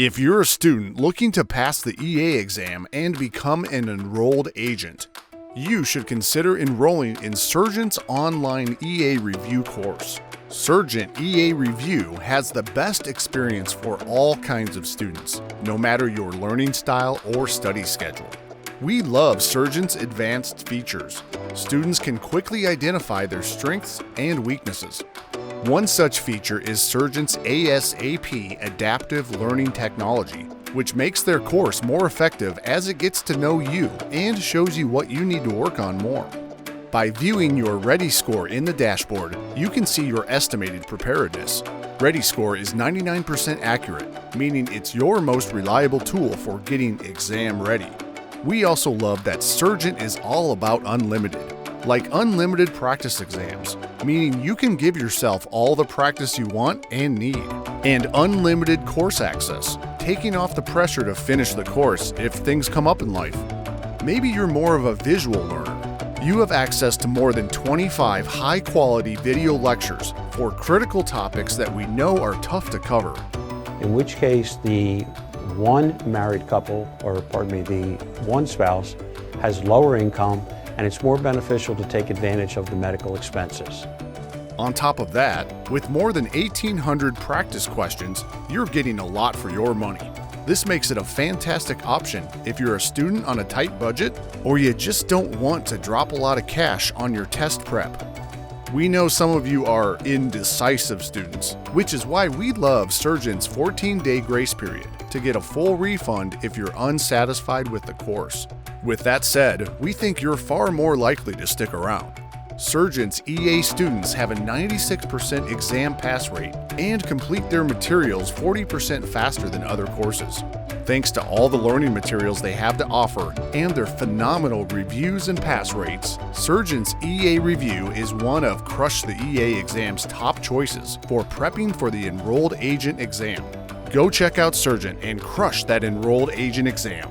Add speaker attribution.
Speaker 1: If you're a student looking to pass the EA exam and become an enrolled agent, you should consider enrolling in Surgent's online EA Review course. Surgent EA Review has the best experience for all kinds of students, no matter your learning style or study schedule. We love Surgent's advanced features. Students can quickly identify their strengths and weaknesses. One such feature is Surgent's A.S.A.P adaptive learning technology, which makes their course more effective as it gets to know you and shows you what you need to work on more. By viewing your ReadySCORE in the dashboard, you can see your estimated preparedness. ReadySCORE is 99% accurate, meaning it's your most reliable tool for getting exam ready. We also love that Surgent is all about unlimited, like unlimited practice exams, meaning you can give yourself all the practice you want and need, and unlimited course access, taking off the pressure to finish the course if things come up in life. Maybe you're more of a visual learner. You have access to more than 25 high-quality video lectures for critical topics that we know are tough to cover.
Speaker 2: In which case, the one married couple, the one spouse, has lower income, and it's more beneficial to take advantage of the medical expenses.
Speaker 1: On top of that, with more than 1,800 practice questions, you're getting a lot for your money. This makes it a fantastic option if you're a student on a tight budget or you just don't want to drop a lot of cash on your test prep. We know some of you are indecisive students, which is why we love Surgent's 14-day grace period to get a full refund if you're unsatisfied with the course. With that said, we think you're far more likely to stick around. Surgent's EA students have a 96% exam pass rate and complete their materials 40% faster than other courses. Thanks to all the learning materials they have to offer and their phenomenal reviews and pass rates, Surgent's EA Review is one of Crush the EA exam's top choices for prepping for the enrolled agent exam. Go check out Surgent and crush that enrolled agent exam.